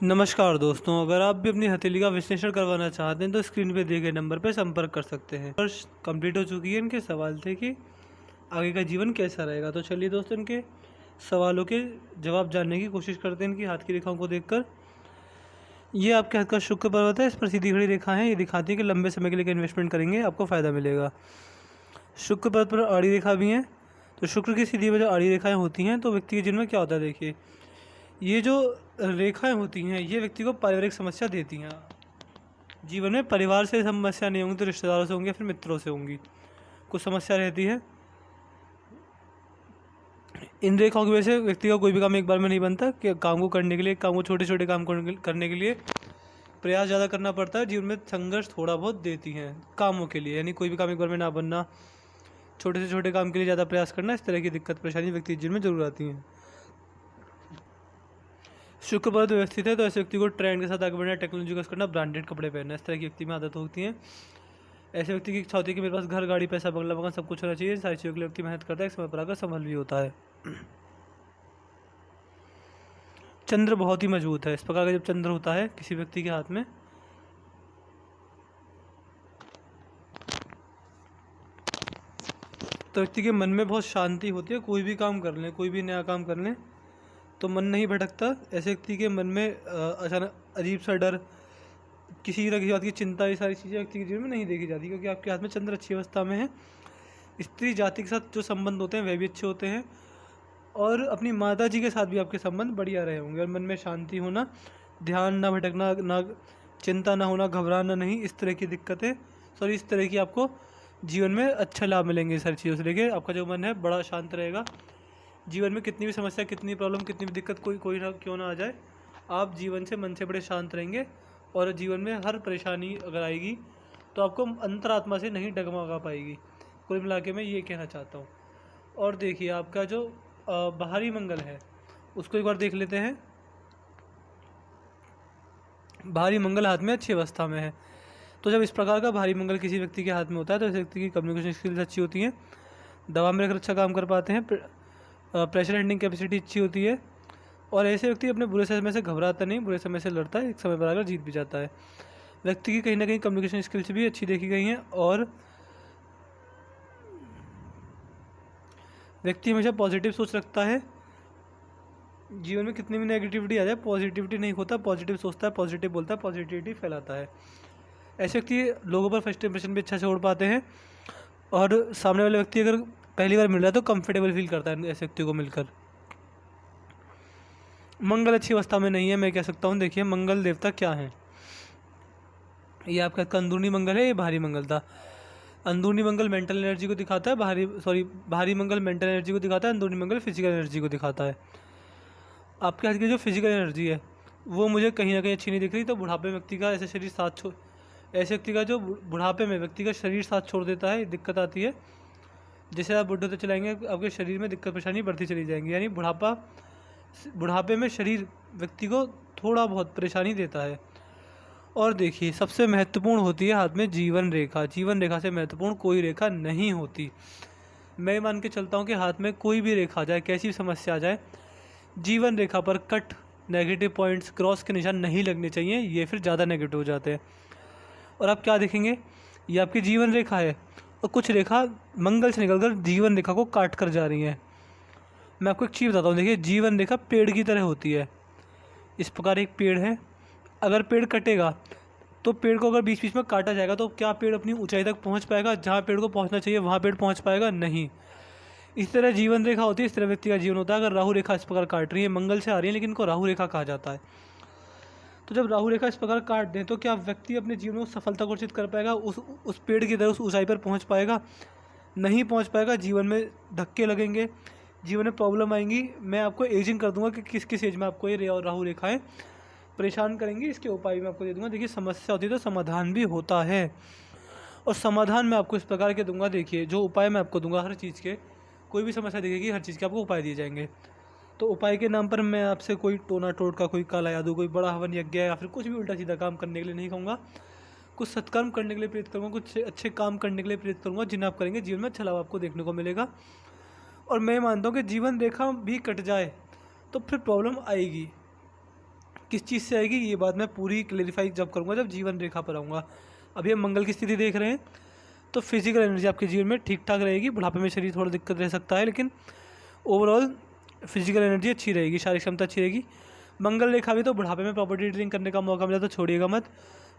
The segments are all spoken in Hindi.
नमस्कार दोस्तों, अगर आप भी अपनी हथेली का विश्लेषण करवाना चाहते हैं तो स्क्रीन पे दिए गए नंबर पर संपर्क कर सकते हैं। वर्ष कंप्लीट हो चुकी है। इनके सवाल थे कि आगे का जीवन कैसा रहेगा। तो चलिए दोस्तों, इनके सवालों के जवाब जानने की कोशिश करते हैं इनकी हाथ की रेखाओं को देखकर। ये आपके हाथ का शुक्र पर्वत है। इस पर सीधी खड़ी रेखा है। ये दिखाती है कि लंबे समय के लिए इन्वेस्टमेंट करेंगे आपको फ़ायदा मिलेगा। शुक्र पर्वत पर आड़ी रेखा भी है। तो शुक्र की सीधी वजह आड़ी रेखाएँ होती हैं तो व्यक्ति के जीवन में क्या होता है, देखिए ये जो रेखाएं होती हैं ये व्यक्ति को पारिवारिक समस्या देती हैं। जीवन में परिवार से समस्या नहीं होंगी तो रिश्तेदारों से होंगी या फिर मित्रों से होंगी, कुछ समस्या रहती है। इन रेखाओं की वजह से व्यक्ति का कोई भी काम एक बार में नहीं बनता कि काम को करने के लिए, काम को छोटे छोटे काम करने के लिए प्रयास ज़्यादा करना पड़ता है। जीवन में संघर्ष थोड़ा बहुत देती हैं कामों के लिए, यानी कोई भी काम एक बार में ना बनना, छोटे से छोटे काम के लिए ज़्यादा प्रयास करना, इस तरह की दिक्कत परेशानी व्यक्ति के जीवन में जरूर आती हैं। शुक्र पर्वत व्यवस्थित है तो ऐसे व्यक्ति को ट्रेंड के साथ आगे बढ़ना, टेक्नोलॉजी का यूज़ करना, ब्रांडेड कपड़े पहनना, इस तरह की व्यक्ति में आदत होती है। ऐसे व्यक्ति की इच्छा होती है कि मेरे पास घर, गाड़ी, पैसा, बंगला, मकान सब कुछ होना चाहिए। सारी चीज़ों के लिए व्यक्ति मेहनत करता है, एक समय पर आकर संभल भी होता है। चंद्र बहुत ही मजबूत है। इस प्रकार का जब चंद्र होता है किसी व्यक्ति के हाथ में तो व्यक्ति के मन में बहुत शांति होती है। कोई भी काम कर लें, कोई भी नया काम कर लें तो मन नहीं भटकता। ऐसे व्यक्ति के मन में अचानक अजीब सा डर, किसी तरह की बात की चिंता, ये सारी चीज़ें व्यक्ति के जीवन में नहीं देखी जाती क्योंकि आपके हाथ में चंद्र अच्छी अवस्था में है। स्त्री जाति के साथ जो संबंध होते हैं वह भी अच्छे होते हैं और अपनी माता जी के साथ भी आपके संबंध बढ़िया रहे होंगे। और मन में शांति होना, ध्यान ना भटकना, ना चिंता ना होना, घबराना नहीं, इस तरह की दिक्कतें, सॉरी इस तरह की आपको जीवन में अच्छा लाभ मिलेंगे। सारी चीज़ों से लेके आपका जो मन है बड़ा शांत रहेगा। जीवन में कितनी भी समस्या, कितनी प्रॉब्लम, कितनी भी दिक्कत कोई ना क्यों ना आ जाए, आप जीवन से मन से बड़े शांत रहेंगे। और जीवन में हर परेशानी अगर आएगी तो आपको अंतरात्मा से नहीं डगमगा पाएगी। कुल मिला के मैं ये कहना चाहता हूँ। और देखिए आपका जो बाहरी मंगल है उसको एक बार देख लेते हैं। भारी मंगल हाथ में अच्छी अवस्था में है। तो जब इस प्रकार का भारी मंगल किसी व्यक्ति के हाथ में होता है तो इस व्यक्ति की कम्युनिकेशन स्किल्स अच्छी होती हैं, दवा में रहकर अच्छा काम कर पाते हैं, प्रेशर हैंडलिंग कैपेसिटी अच्छी होती है। और ऐसे व्यक्ति अपने बुरे समय से घबराता नहीं, बुरे समय से लड़ता है, एक समय पर आकर जीत भी जाता है। व्यक्ति की कहीं ना कहीं कम्युनिकेशन स्किल्स भी अच्छी देखी गई हैं और व्यक्ति हमेशा पॉजिटिव सोच रखता है। जीवन में कितनी भी नेगेटिविटी आ जाए पॉजिटिविटी नहीं होता, पॉजिटिव सोचता है, पॉजिटिव बोलता है, पॉजिटिविटी फैलाता है। ऐसे व्यक्ति लोगों पर फर्स्ट इंप्रेशन भी अच्छा छोड़ पाते हैं और सामने वाले व्यक्ति अगर पहली बार मिल रहा है तो कंफर्टेबल फील करता है ऐसे व्यक्ति को मिलकर। मंगल अच्छी अवस्था में नहीं है, मैं कह सकता हूँ। देखिए मंगल देवता क्या है, ये आपका अंदरूनी मंगल है, ये बाहरी मंगल था। अंदरूनी मंगल मेंटल एनर्जी को दिखाता है, बाहरी मंगल मेंटल एनर्जी को दिखाता है, अंदरूनी मंगल फिजिकल एनर्जी को दिखाता है। आपके हाथ की जो फिजिकल एनर्जी है वो मुझे कहीं ना कहीं अच्छी नहीं दिख रही। तो बुढ़ापे में व्यक्ति का ऐसे शरीर साथ छोड़ ऐसे व्यक्ति का जो बुढ़ापे में व्यक्ति का शरीर साथ छोड़ देता है, दिक्कत आती है। जैसे आप बुढ़े होते चलाएंगे आपके शरीर में दिक्कत परेशानी बढ़ती चली जाएंगी, यानी बुढ़ापे में शरीर व्यक्ति को थोड़ा बहुत परेशानी देता है। और देखिए सबसे महत्वपूर्ण होती है हाथ में जीवन रेखा। जीवन रेखा से महत्वपूर्ण कोई रेखा नहीं होती। मैं मान के चलता हूँ कि हाथ में कोई भी रेखा आ जाए, कैसी भी समस्या आ जाए, जीवन रेखा पर कट, नेगेटिव पॉइंट्स, क्रॉस के निशान नहीं लगने चाहिए, ये फिर ज़्यादा नेगेटिव हो जाते हैं। और आप क्या देखेंगे, ये आपकी जीवन रेखा है और कुछ रेखा मंगल से निकलकर जीवन रेखा को काट कर जा रही हैं। मैं आपको एक चीज़ बताता हूँ, देखिए जीवन रेखा पेड़ की तरह होती है। इस प्रकार एक पेड़ है, अगर पेड़ कटेगा तो पेड़ को अगर बीच बीच में काटा जाएगा तो क्या पेड़ अपनी ऊंचाई तक पहुंच पाएगा, जहां पेड़ को पहुंचना चाहिए वहां पेड़ पहुंच पाएगा? नहीं। इस तरह जीवन रेखा होती है, इस तरह व्यक्ति का जीवन होता है। अगर राहु रेखा इस प्रकार काट रही है, मंगल से आ रही है लेकिन इनको राहु रेखा कहा जाता है। तो जब राहु रेखा इस प्रकार काट दें तो क्या व्यक्ति अपने जीवन में सफलता को अर्जित कर पाएगा, उस पेड़ की तरह उस ऊंचाई पर पहुँच पाएगा? नहीं पहुँच पाएगा। जीवन में धक्के लगेंगे, जीवन में प्रॉब्लम आएंगी। मैं आपको एजिंग कर दूंगा कि किस किस एज में आपको ये राहु रेखाएं परेशान करेंगी, इसके उपाय मैं आपको दे दूंगा। देखिए समस्या होती है तो समाधान भी होता है और समाधान मैं आपको इस प्रकार के दूंगा। देखिए जो उपाय मैं आपको दूंगा हर चीज़ के, कोई भी समस्या दिखेगी हर चीज़ के आपको उपाय दिए जाएंगे। तो उपाय के नाम पर मैं आपसे कोई टोना टोटका, कोई काला जादू, कोई बड़ा हवन यज्ञ या फिर कुछ भी उल्टा सीधा काम करने के लिए नहीं कहूँगा। कुछ सत्कर्म करने के लिए प्रेरित करूँगा, कुछ अच्छे काम करने के लिए प्रेरित करूँगा जिन्हें आप करेंगे जीवन में अच्छा लाभ आपको देखने को मिलेगा। और मैं मानता हूँ कि जीवन रेखा भी कट जाए तो फिर प्रॉब्लम आएगी, किस चीज़ से आएगी ये बात मैं पूरी क्लेरिफाई जब करूँगा, जब जीवन रेखा पर आऊँगा। अभी हम मंगल की स्थिति देख रहे हैं, तो फिजिकल एनर्जी आपके जीवन में ठीक ठाक रहेगी। बुढ़ापे में शरीर थोड़ा दिक्कत रह सकता है, लेकिन ओवरऑल फिजिकल एनर्जी अच्छी रहेगी, शारीरिक क्षमता अच्छी रहेगी। मंगल रेखा भी तो बुढ़ापे में प्रॉपर्टी डीलिंग करने का मौका मिला तो छोड़िएगा मत।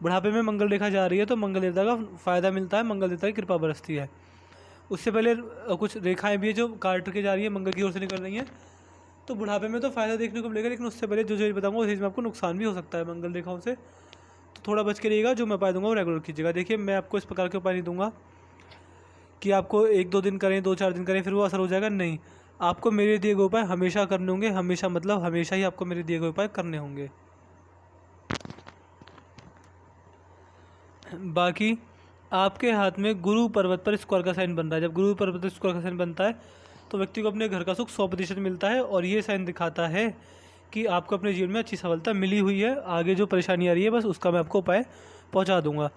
बुढ़ापे में मंगल रेखा जा रही है तो मंगल देवता का फ़ायदा मिलता है, मंगल देवता की कृपा बरसती है। उससे पहले कुछ रेखाएं भी है जो काट के जा रही है, मंगल की ओर से निकल रही हैं, तो बुढ़ापे में तो फ़ायदा देखने को मिलेगा, लेकिन उससे पहले जो जो बताऊँगा उस चीज़ में आपको नुकसान भी हो सकता है मंगल रेखाओं से। तो थोड़ा बच के रहिएगा, जो मैं उपाय दूंगा वो रेगुलर कीजिएगा। देखिए, मैं आपको इस प्रकार के उपाय नहीं दूंगा कि आपको 1-2 दिन करें, 2-4 दिन करें फिर वो असर हो जाएगा, नहीं। आपको मेरे दिए गए उपाय हमेशा करने होंगे, हमेशा मतलब हमेशा ही आपको मेरे दिए गए उपाय करने होंगे। बाकी आपके हाथ में गुरु पर्वत पर स्क्वायर का साइन बन रहा है। जब गुरु पर्वत पर स्क्वायर का साइन बनता है तो व्यक्ति को अपने घर का सुख 100% मिलता है, और ये साइन दिखाता है कि आपको अपने जीवन में अच्छी सफलता मिली हुई है। आगे जो परेशानी आ रही है बस उसका मैं आपको उपाय पहुंचा दूंगा।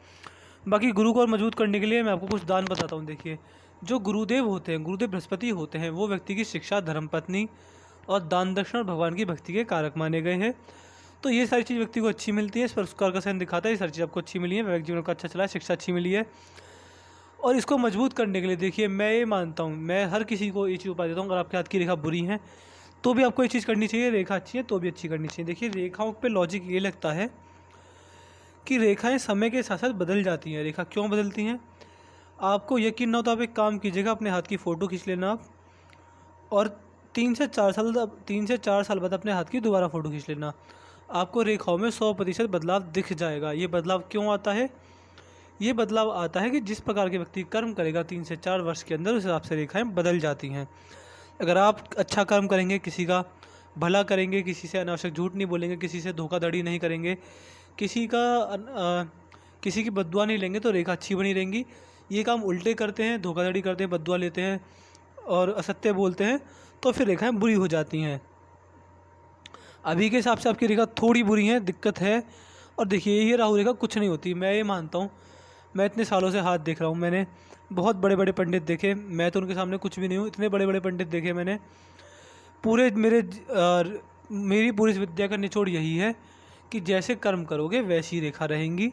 बाकी गुरु को और मजबूत करने के लिए मैं आपको कुछ दान बताता हूँ। देखिए, जो गुरुदेव होते हैं, गुरुदेव बृहस्पति होते हैं, वो व्यक्ति की शिक्षा, धर्मपत्नी और दान दक्षिण और भगवान की भक्ति के कारक माने गए हैं। तो ये सारी चीज़ व्यक्ति को अच्छी मिलती है, इस पर स्क्वायर का साइन दिखाता है, ये सारी चीज़ आपको अच्छी मिली है, वैवाहिक जीवन का अच्छा चला है, शिक्षा अच्छी मिली है। और इसको मजबूत करने के लिए देखिए, मैं ये मानता हूँ, मैं हर किसी को ये चीज़ उपाय देता हूँ, अगर आपके हाथ की रेखा बुरी है तो भी आपको ये चीज़ करनी चाहिए, रेखा अच्छी है तो भी अच्छी करनी चाहिए। देखिए, रेखाओं पे लॉजिक ये लगता है कि रेखाएं समय के साथ साथ बदल जाती हैं। रेखा क्यों बदलती हैं? आपको यकीन ना हो तो आप एक काम कीजिएगा, अपने हाथ की फ़ोटो खींच लेना आप, और 3 से 4 साल बाद अपने हाथ की दोबारा फ़ोटो खींच लेना। आपको रेखाओं में 100% बदलाव दिख जाएगा। ये बदलाव क्यों आता है? ये बदलाव आता है कि जिस प्रकार के व्यक्ति कर्म करेगा 3 से 4 वर्ष के अंदर, उस हिसाब से रेखाएं बदल जाती हैं। अगर आप अच्छा कर्म करेंगे, किसी का भला करेंगे, किसी से अनावश्यक झूठ नहीं बोलेंगे, किसी से धोखाधड़ी नहीं करेंगे, किसी की बद्दुआ नहीं लेंगे, तो रेखा अच्छी बनी रहेंगी। ये काम उल्टे करते हैं, धोखाधड़ी करते हैं, बद्दुआ लेते हैं और असत्य बोलते हैं, तो फिर रेखाएं बुरी हो जाती हैं। अभी के हिसाब से आपकी रेखा थोड़ी बुरी है, दिक्कत है। और देखिए, ये राहु रेखा कुछ नहीं होती, मैं ये मानता हूँ। मैं इतने सालों से हाथ देख रहा हूँ, मैंने बहुत बड़े बड़े पंडित देखे, मैं तो उनके सामने कुछ भी नहीं हूँ। इतने बड़े बड़े पंडित देखे मैंने, पूरे मेरी पूरी विद्या का निचोड़ यही है कि जैसे कर्म करोगे वैसी रेखा रहेंगी।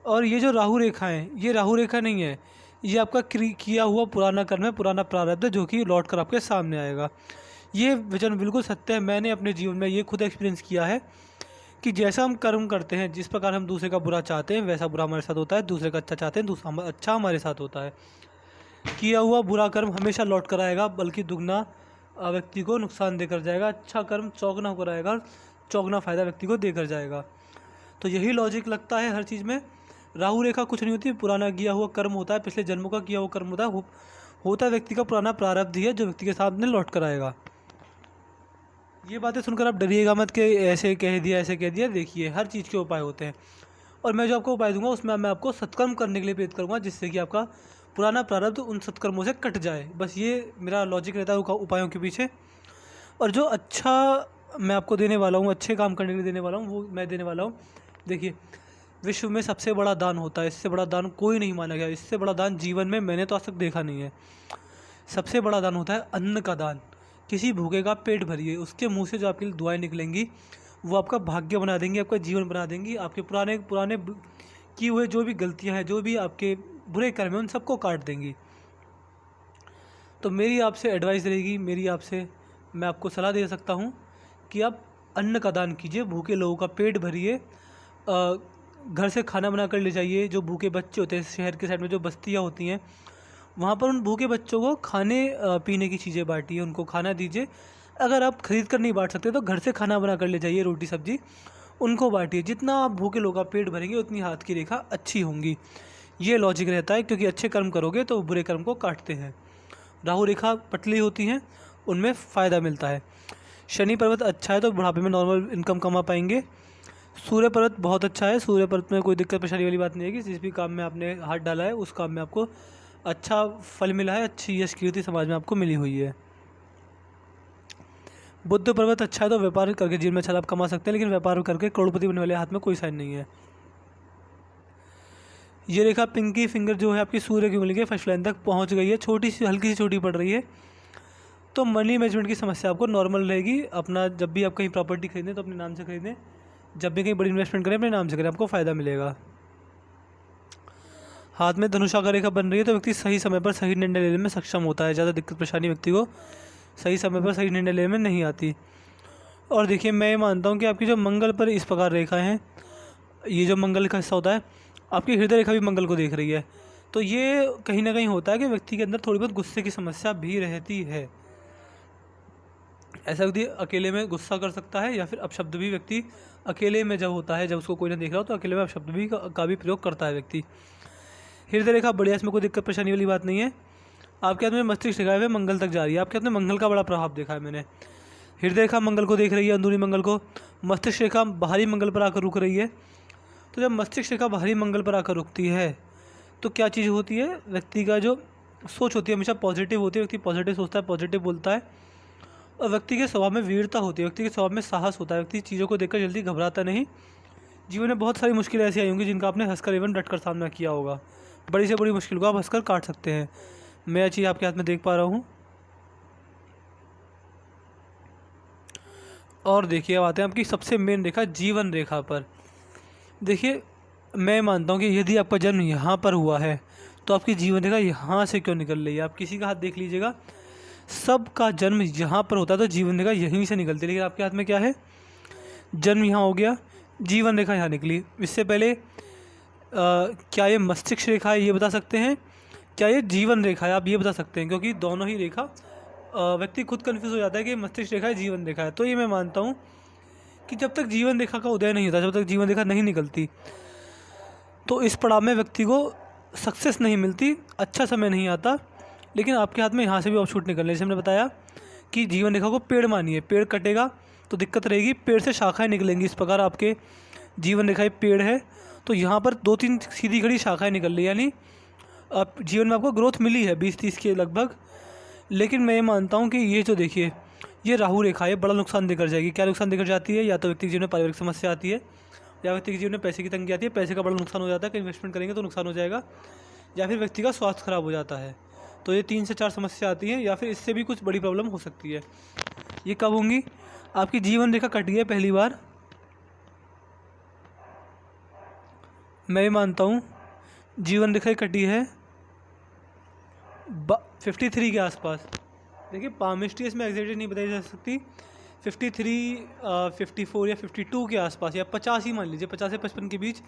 और ये जो राहु रेखा है, ये राहु रेखा नहीं है, ये आपका किया हुआ पुराना कर्म है, पुराना प्रारब्ध है, जो कि लौट कर आपके सामने आएगा। ये वचन बिल्कुल सत्य है, मैंने अपने जीवन में ये खुद एक्सपीरियंस किया है कि जैसा हम कर्म करते हैं, जिस प्रकार हम दूसरे का बुरा चाहते हैं, वैसा बुरा हमारे साथ होता है। दूसरे का अच्छा चाहते हैं, दूसरा अच्छा हमारे साथ होता है। किया हुआ बुरा कर्म हमेशा लौट कर आएगा, बल्कि दुगना व्यक्ति को नुकसान देकर जाएगा। अच्छा कर्म चौगुना होकर आएगा, चौगुना फायदा व्यक्ति को देकर जाएगा। तो यही लॉजिक लगता है हर चीज़ में। राहु रेखा कुछ नहीं होती, पुराना किया हुआ कर्म होता है, पिछले जन्मों का किया हुआ कर्म होता है व्यक्ति का पुराना प्रारब्ध ही है, जो व्यक्ति के सामने लौट कर आएगा। ये बातें सुनकर आप डरिएगा मत कि ऐसे कह दिया, ऐसे कह दिया। देखिए, हर चीज़ के उपाय होते हैं, और मैं जो आपको उपाय दूंगा उसमें मैं आपको सत्कर्म करने के लिए प्रेरित करूँगा, जिससे कि आपका पुराना प्रारब्ध उन सत्कर्मों से कट जाए। बस ये मेरा लॉजिक रहता है उपायों के पीछे। और जो अच्छा मैं आपको देने वाला हूँ, अच्छे काम करने के लिए देने वाला हूँ, वो मैं देने वाला हूँ। देखिए, विश्व में सबसे बड़ा दान होता है, इससे बड़ा दान कोई नहीं माना गया। इससे बड़ा दान जीवन में मैंने तो आज तक देखा नहीं है। सबसे बड़ा दान होता है अन्न का दान। किसी भूखे का पेट भरिए, उसके मुंह से जो आपके लिए दुआएं निकलेंगी वो आपका भाग्य बना देंगी, आपका जीवन बना देंगी। आपके पुराने किए हुए जो भी गलतियां हैं, जो भी आपके बुरे कर्म हैं, उन सबको काट देंगी। तो मेरी आपसे एडवाइस रहेगी, मैं आपको सलाह दे सकता हूँ कि आप अन्न का दान कीजिए, भूखे लोगों का पेट भरिए। घर से खाना बना कर ले जाइए। जो भूखे बच्चे होते हैं, शहर के साइड में जो बस्तियाँ होती हैं, वहाँ पर उन भूखे बच्चों को खाने पीने की चीज़ें बांटिए, उनको खाना दीजिए। अगर आप खरीद कर नहीं बांट सकते तो घर से खाना बना कर ले जाइए, रोटी सब्जी उनको बांटिए। जितना आप भूखे लोगों का पेट भरेंगे उतनी हाथ की रेखा अच्छी होंगी। ये लॉजिक रहता है, क्योंकि अच्छे कर्म करोगे तो बुरे कर्म को काटते हैं। राहु रेखा पतली होती हैं, उनमें फ़ायदा मिलता है। शनि पर्वत अच्छा है तो बुढ़ापे में नॉर्मल इनकम कमा पाएंगे। सूर्य पर्वत बहुत अच्छा है, सूर्य पर्वत में कोई दिक्कत परेशानी वाली बात नहीं है कि जिस भी काम में आपने हाथ डाला है उस काम में आपको अच्छा फल मिला है, अच्छी यश कीर्ति समाज में आपको मिली हुई है। बुद्ध पर्वत अच्छा है तो व्यापार करके जीवन में अच्छा लाभ कमा सकते हैं, लेकिन व्यापार करके करोड़पति बनने वाले हाथ में कोई साइन नहीं है। ये रेखा पिंकी फिंगर जो है आपकी सूर्य की उंगली के फर्स्ट लाइन तक पहुंच गई है, छोटी सी हल्की सी छोटी पड़ रही है। तो मनी मैनेजमेंट की समस्या आपको नॉर्मल रहेगी। अपना जब भी आप कहीं प्रॉपर्टी खरीदें तो अपने नाम से खरीदें, जब भी कहीं बड़ी इन्वेस्टमेंट करें अपने नाम से करें, आपको फ़ायदा मिलेगा। हाथ में धनुषाकार रेखा बन रही है तो व्यक्ति सही समय पर सही निर्णय लेने में सक्षम होता है। ज़्यादा दिक्कत परेशानी व्यक्ति को सही समय पर सही निर्णय लेने में नहीं आती। और देखिए, मैं ये मानता हूँ कि आपकी जो मंगल पर इस प्रकार रेखा हैं, ये जो मंगल का हिस्सा होता है, आपकी हृदय रेखा भी मंगल को देख रही है, तो ये कहीं ना कहीं होता है कि व्यक्ति के अंदर थोड़ी बहुत गुस्से की समस्या भी रहती है। ऐसा व्यक्ति अकेले में गुस्सा कर सकता है, या फिर अपशब्द भी व्यक्ति अकेले में जब होता है, जब उसको कोई ना देख रहा हो, तो अकेले में अपशब्द भी का भी प्रयोग करता है व्यक्ति। हृदय रेखा बढ़िया, इसमें कोई दिक्कत परेशानी वाली बात नहीं है। आपके हाथ में मस्तिष्क रेखा है मंगल तक जा रही है। आपके हाथ में मंगल का बड़ा प्रभाव देखा है मैंने। हृदय रेखा मंगल को देख रही है, अंदरूनी मंगल को। मस्तिष्क रेखा बाहरी मंगल पर आकर रुक रही है। तो जब मस्तिष्क रेखा बाहरी मंगल पर आकर रुकती है तो क्या चीज़ होती है, व्यक्ति का जो सोच होती है हमेशा पॉजिटिव होती है। व्यक्ति पॉजिटिव सोचता है, पॉजिटिव बोलता है, और व्यक्ति के स्वभाव में वीरता होती है, व्यक्ति के स्वभाव में साहस होता है। व्यक्ति चीज़ों को देखकर जल्दी घबराता नहीं। जीवन में बहुत सारी मुश्किलें ऐसी आई होंगी जिनका आपने हंसकर एवं डटकर सामना किया होगा। बड़ी से बड़ी मुश्किल को आप हंसकर काट सकते हैं। मैं यह चीज़ आपके हाथ में देख पा रहा हूँ। और देखिए, अब आते हैं आपकी सबसे मेन रेखा जीवन रेखा पर। देखिए, मैं मानता हूँ कि यदि आपका जन्म यहाँ पर हुआ है तो आपकी जीवन रेखा यहाँ से क्यों निकल रही है। आप किसी का हाथ देख लीजिएगा, सबका जन्म यहाँ पर होता है तो जीवन रेखा यहीं से निकलती है। लेकिन आपके हाथ में क्या है, जन्म यहाँ हो गया, जीवन रेखा यहाँ निकली। इससे पहले क्या ये मस्तिष्क रेखा है, ये बता सकते हैं, क्या ये जीवन रेखा है, आप ये बता सकते हैं, क्योंकि दोनों ही रेखा व्यक्ति खुद कन्फ्यूज़ हो जाता है कि मस्तिष्क रेखा है जीवन रेखा है। तो ये मैं मानता हूँ कि जब तक जीवन रेखा का उदय नहीं होता, जब तक जीवन रेखा नहीं निकलती, तो इस पड़ाव में व्यक्ति को सक्सेस नहीं मिलती, अच्छा समय नहीं आता। लेकिन आपके हाथ में यहाँ से भी ऑफशूट निकलने, जैसे हमने बताया कि जीवन रेखा को पेड़ मानिए, पेड़ कटेगा तो दिक्कत रहेगी, पेड़ से शाखाएं निकलेंगी। इस प्रकार आपके जीवन रेखा पेड़ है तो यहाँ पर 2-3 सीधी खड़ी शाखाएं निकल रही, यानी आप जीवन में आपको ग्रोथ मिली है 20-30 के लगभग। लेकिन मैं ये मानता हूँ कि ये जो देखिए, ये राहु रेखा है, बड़ा नुकसान देकर जाएगी। क्या नुकसान देकर जाती है, या तो व्यक्ति के जीवन में पारिवारिक समस्या आती है, या व्यक्ति के जीवन में पैसे की तंगी आती है, पैसे का बड़ा नुकसान हो जाता है कि इन्वेस्टमेंट करेंगे तो नुकसान हो जाएगा, या फिर व्यक्ति का स्वास्थ्य खराब हो जाता है। तो ये 3 से 4 समस्या आती हैं, या फिर इससे भी कुछ बड़ी प्रॉब्लम हो सकती है। ये कब होंगी, आपकी जीवन रेखा कटी है पहली बार, मैं मानता हूँ जीवन रेखा कटी है 53 के आसपास। देखिए, पामिस्ट्री इसमें एग्जैक्टली नहीं बताई जा सकती, 53, 54 या 52 के आसपास, या 50 ही मान लीजिए, 50 से 55 के बीच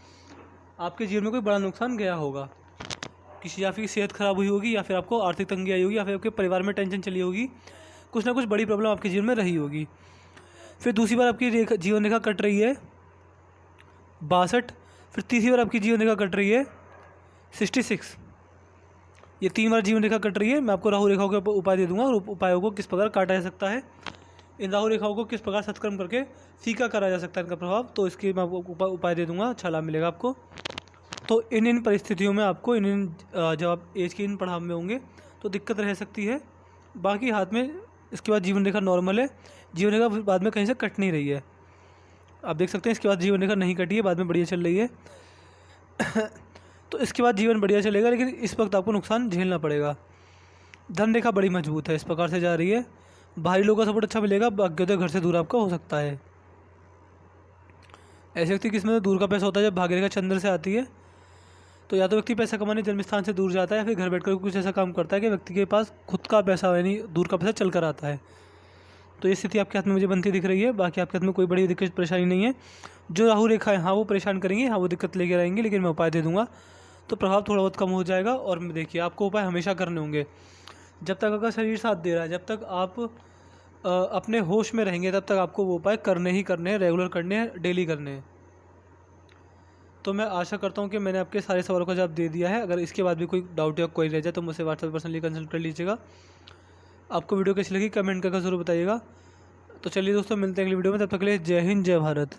आपके जीवन में कोई बड़ा नुकसान गया होगा। किसी, या फिर सेहत खराब हुई होगी, या फिर आपको आर्थिक तंगी आई होगी, या फिर आपके परिवार में टेंशन चली होगी, कुछ ना कुछ बड़ी प्रॉब्लम आपके जीवन में रही होगी। फिर दूसरी बार आपकी जीवन रेखा कट रही है 62, फिर तीसरी बार आपकी जीवन रेखा कट रही है 66। ये 3 बार जीवन रेखा कट रही है। मैं आपको राहु रेखाओं के उपाय दे दूंगा, और उपायों को किस प्रकार काटा जा सकता है, इन राहु रेखाओं को किस प्रकार सत्कर्म करके फीका करा जा सकता है इनका प्रभाव, तो इसके मैं आपको उपाय दे दूंगा, अच्छा लाभ मिलेगा आपको। तो इन परिस्थितियों में आपको जब आप एज के इन पड़ाव में होंगे तो दिक्कत रह सकती है। बाकी हाथ में इसके बाद जीवन रेखा नॉर्मल है, जीवन रेखा बाद में कहीं से कट नहीं रही है, आप देख सकते हैं। इसके बाद जीवन रेखा नहीं कटी है, बाद में बढ़िया चल रही है। तो इसके बाद जीवन बढ़िया चलेगा, लेकिन इस वक्त आपको नुकसान झेलना पड़ेगा। धन रेखा बड़ी मजबूत है, इस प्रकार से जा रही है, बाहरी लोगों का सपोर्ट अच्छा मिलेगा, भाग्योदय घर से दूर आपका हो सकता है। ऐसे व्यक्ति किस्मत दूर का पैसा होता है जब भाग्य रेखा चंद्र से आती है, तो या तो व्यक्ति पैसा कमाने जन्म स्थान से दूर जाता है, या फिर घर बैठकर कुछ ऐसा काम करता है कि व्यक्ति के पास खुद का पैसा यानी दूर का पैसा चल कर आता है। तो ये स्थिति आपके हाथ में मुझे बनती दिख रही है। बाकी आपके हाथ में कोई बड़ी दिक्कत परेशानी नहीं है। जो राहु रेखा है, हाँ वो परेशान करेंगे, हाँ वो दिक्कत लेकर आएंगे, लेकिन मैं उपाय दे दूंगा तो प्रभाव थोड़ा बहुत कम हो जाएगा। और देखिए, आपको उपाय हमेशा करने होंगे जब तक आपका शरीर साथ दे रहा है, जब तक आप अपने होश में रहेंगे, तब तक आपको वो उपाय करने ही करने हैं, रेगुलर करने हैं, डेली करने हैं। तो मैं आशा करता हूँ कि मैंने आपके सारे सवालों का जवाब दे दिया है। अगर इसके बाद भी कोई डाउट या कोई रह जाए तो मुझसे व्हाट्सएप पर्सनली कंसल्ट कर लीजिएगा। आपको वीडियो कैसी लगी कमेंट करके ज़रूर बताइएगा। तो चलिए दोस्तों, मिलते हैं अगली वीडियो में, तब तक के लिए जय हिंद, जय भारत।